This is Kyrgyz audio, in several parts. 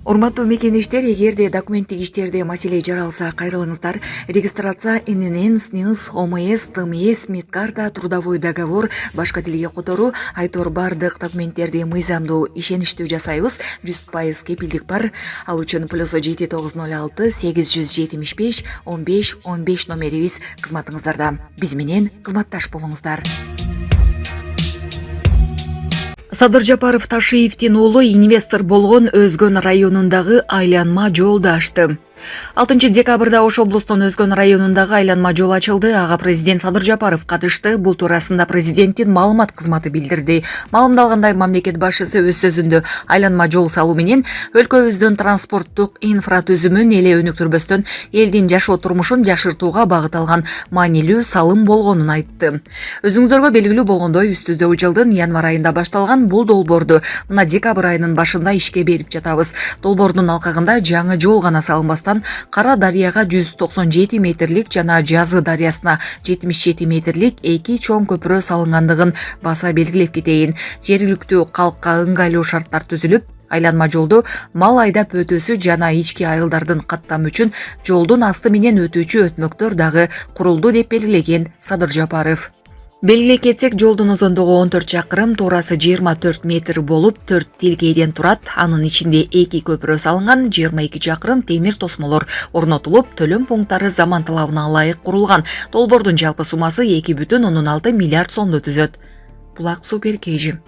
Урматтуу мекендештер, эгерде документтик иштерде маселе жаралса кайрылыңыздар. Регистрация ИНН, СНИЛС, ОМС, ТМС, медкарта, трудовой договор, башка тилге которуу айтор бардык документтерди мыйзамдуу, ишеничтүү жасайбыз. 100% кепилдик бар. Ал үчүн +7906 875 15 15 номерибиз кызматыңыздарда. Биз менен кызматташ болуңуздар. Садыр Жапаров Ташиевдин уулу инвестор болгон Өзгөн районундагы айланма жолду ачты. 6 декабрда Ош облустун Өзгөн районундагы айланма жол ачылды. Ага президент Садыр Жапаров катышты. Бул туурасында президенттин маалымат кызматы билдирди. Маалымдалгандай, мамлекет башчысы өз сөзүндө айланма жол салуу менен өлкөбүздүн транспорттук инфратүзүмүн эле өнүктүрбөстөн элдин жашоо турмушун жакшыртууга багытталган маанилүү салым болгонун айтты. Өзүңүздөргө белгилүү болгондой, үстүздөгү жылдын январь айында башталган бул долбоорду мына декабрь айынын башында ишке берип жатабыз. Долбоордун алкагында жаңы жол гана салынбастан Кара дарыяга 197 метрлик жана Жазы дарыясына 77 метрлик 2 чоң көпүрө салынгандыгын баса белгилеп кетейин. Жергиликтүү калкка ыңгайлуу шарттар түзүлүп, айланма жолду мал айдап өтүүсү жана ички айылдардын каттамы үчүн жолдун асты менен өтүүчү өтмөктөр дагы курулду деп белгилеген Садыр Жапаров. Белгилей кетсек, жолдун узундугу 14 чакырым, туурасы 24 метр болуп, 4 тилкейден турат. Анын ичинде 2 көпүрө салынган, 22 чакырым темир тосмолор орнотулуп, төлөм пункттары заман талабына ылайык курулган. Долбоордун жалпы суммасы 2,6 миллиард сомду түзөт. Булак Супер Кейжи.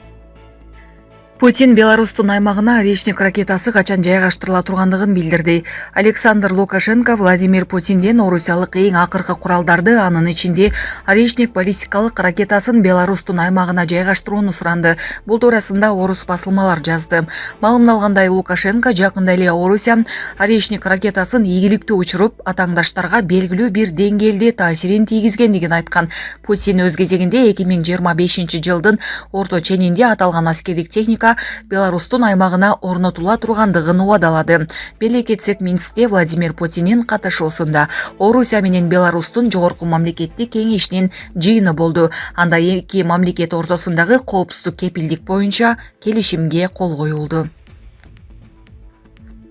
Путин Беларустун аймагына Орешник ракетасы качан жайгаштырыла тургандыгын билдирди. Александр Лукашенко Владимир Путинден орусиялык эң акыркы куралдарды, анын ичинде Орешник баллистикалык ракетасын Беларустун аймагына жайгаштырууну суранды. Бул туурасында орус басылмалар жазды. Маалымдалгандай, Лукашенко жакында эле Орусия Орешник ракетасын ийгиликтүү учуруп, атаңдаштарга белгилүү бир деңгээлде таасирин тийгизгендигин айткан. Путин өз кезегинде 2025 жылдын орто ченинде аталган аскердик техника Беларустун аймагына орнотула тургандыгын убадалады. Беле кетсек, Минскте Владимир Путиндин катышуусунда Орусия менен Беларустун жогорку мамлекеттик кеңешинин жыйыны болду. Анда эки мамлекет ортосундагы коопсуздук кепилдик боюнча келишимге кол коюлду.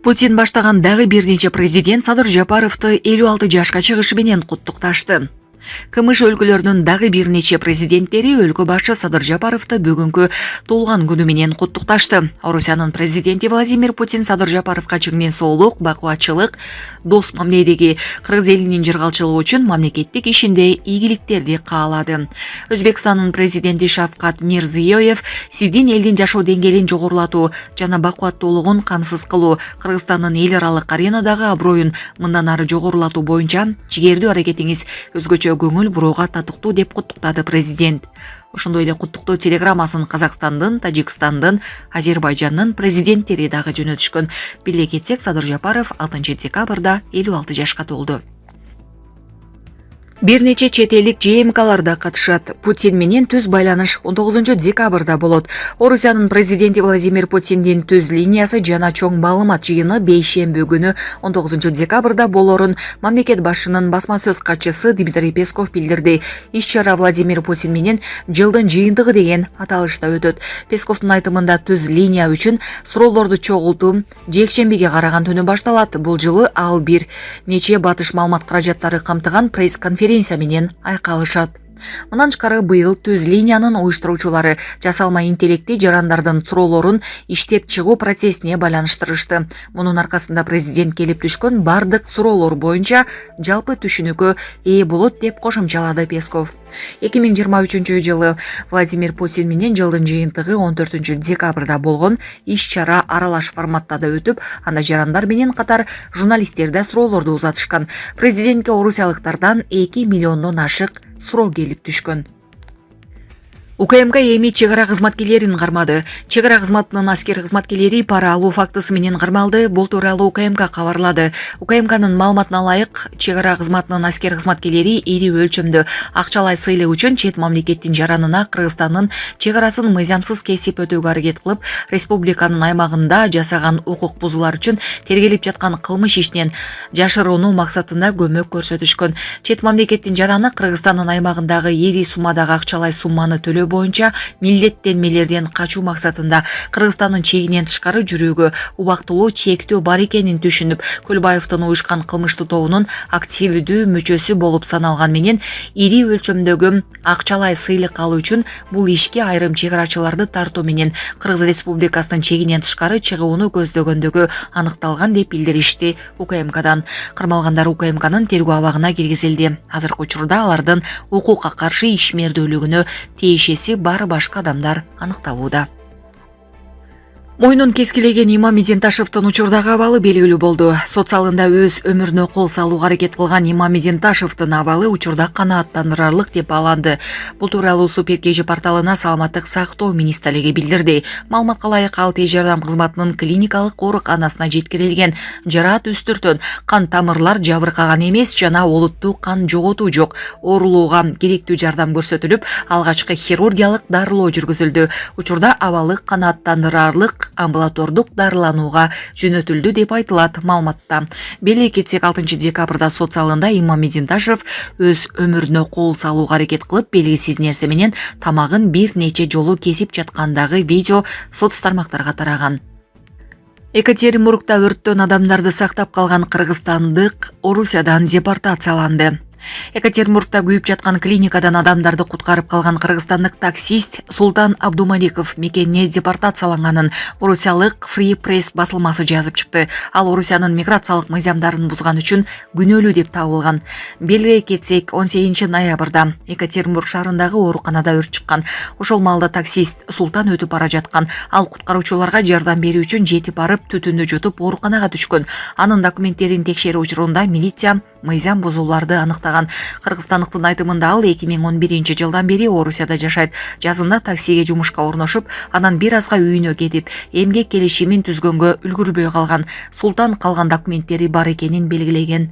Путин баштаган дагы бир нече президент Садыр Жапаровду 56 жашка чыгышы менен куттукташты. КМШ өлкөлөрүнүн дагы бир нече президенттери өлкө башчы Садыр Жапаровду бүгүнкү туулган күнү менен куттукташты. Орусиянын президенти Владимир Путин Садыр Жапаровго чыңден соолук, бакубатчылык, дос мамиледеги кыргыз элинин жыргалчылыгы үчүн мамлекеттик ишинде ийгиликтерди каалады. Өзбекстандын президенти Шавкат Мирзиёев сиздин элдин жашоо деңгээлин жогорулатуу жана бакубаттуулугун камсыз кылуу, Кыргызстандын эл аралык аренадагы аброюн мындан ары жогорулатуу боюнча жигердүү аракетиңиз өзгөчө көңүл бурууга татыктуу деп куттуктады президент. Ошондой эле куттуктоо телеграммасын Казакстандын, Тажикстандын, Азербайжандын президенттери дагы жөнөтүшкөн. Биле кетсек, Садыр Жапаров 6 декабрда 56 жашка толду. Бир нече чет элдик ЖМКлар да катышат. Путин менен түз байланыш 19 декабрда болот. Орусиянын президенти Владимир Путиндин түз линиясы жана чоң маалымат жыйыны бейшемби күнү 19 декабрда болорун мамлекет башчынын басма сөз катчысы Дмитрий Песков билдирди. Иш-чара Владимир Путин менен жылдын жыйынтыгы деген аталышта өтөт. Песковдун айтымында түз линия үчүн суроолорду чогултуу жекшембиге караган түнү башталат. Бул жылы ал бир нече батыш маалымат каражаттары камтыган пресс-конференция менен айкалышат. Мындан тышкары быйыл түз линиянын уюштуруучулары жасалма интеллекти жарандардын суроолорун иштеп чыгуу процессине байланыштырышты. Мунун аркасында президент келип түшкөн бардык суроолор боюнча жалпы түшүнүккө ээ болот деп кошумчалады Песков. 2023 жылы Владимир Путин менен жылдын жыйынтыгы 14 декабрда болгон иш-чара аралаш форматта да өтүп, анда жарандар менен катар журналисттер да суроолорду узатышкан. Президентке орусиялыктардан 2 миллиондон ашык суроо келип түшкөн. УКМК эми чек ара кызматкерлерин кармады. Чек ара кызматынын аскер кызматкерлери пара алуу фактысы менен кармалды. Бул тууралуу УКМК кабарлады. УКМКнын маалыматына ылайык, чек ара кызматынын аскер кызматкерлери ири өлчөмдө акчалай сыйлык үчүн чет мамлекеттин жаранына Кыргызстандын чек арасын мыйзамсыз кесип өтүүгө аракет кылып, республиканын аймагында жасаган укук бузуулар үчүн тергелип жаткан кылмыш ишинен жашырууну максатында көмөк көрсөтүшкөн. Чет мамлекеттин жараны Кыргызстандын аймагындагы ири суммадагы акчалай сумманы төлөө белгилөө боюнча милдеттенмелерден качуу максатында Кыргызстандын чегинен тышкары жүрүүгө убактылуу чектөө бар экенин түшүнүп, Көлбаевдин уюшкан кылмыштуу тобунун активдүү мүчөсү болуп саналган менен ири өлчөмдөгү акчалай сыйлык алуу үчүн бул ишке айрым чек арачыларды тартуу менен Кыргыз Республикасынын чегинен тышкары чыгууну көздөгөндүгү аныкталган деп билдиришти УКМКдан. Кармалгандар УКМКнын тергөө абагына киргизилди. Азыркы учурда алардын укукка каршы ишмердүүлүгүнө тиешеси бар башка адамдар аныкталууда. Мойнун кескилеген Имам Меденташевдин учурдагы абалы белгилүү болду. Сот залында өз өмүрүнө кол салууга аракет кылган Имам Меденташевдин абалы учурда канааттандырарлык деп бааланды. Бул тууралуу Супер KG порталына саламаттык сактоо министрлиги билдирди. Маалыматка ылайык, ал тез жардам кызматынын клиникалык ооруканасына жеткирилген. Жараат үстүртөн кан тамырлар жабыркаган эмес жана олуттуу кан жоготуу жок. Оорулууга керектүү жардам көрсөтүлүп, алгачкы хирургиялык дарылоо жүргүзүлдү. Учурда абалы канааттандырарлык амбулатордук дарыланууга жөнөтүлдү деп айтылат маалыматта. Беле кетсек, 6 декабрда сот залында Имам Меденташев өз өмүрүнө кол салууга аракет кылып, белгисиз нерсе менен тамагын бир нече жолу кесип жаткандагы видео соц тармактарга тараган. Екатеринбургда өрттөн адамдарды сактап калган кыргызстандык Орусиядан депортацияланды. Екатеринбургда күйүп жаткан клиникадан адамдарды куткарып калган кыргызстандык таксист Султан Абдумаликов мекенине депортацияланганын орусиялык Free Press басылмасы жазып чыкты. Ал Орусиянын миграциялык мыйзамдарын бузган үчүн күнөөлүү деп табылган. Белгилей кетсек, 18 ноябрда Екатеринбург шаарындагы ооруканада өрт чыккан. Ошол маалда таксист Султан өтүп бара жаткан. Ал куткаруучуларга жардам берүү үчүн жетип барып түтүндү жутуп ооруканага түшкөн. Анын документтерин текшерүү учурунда милиция мыйзам бузууларды аныктаган. Кыргызстандыктын айтымында ал 2011 жылдан бери Орусияда жашайт. Жазында таксиге жумушка орношуп, анан бир азга үйүнө кетип, эмгек келишимин түзгөнгө үлгүрбөй калган. Султан калган документтери бар экенин белгилеген.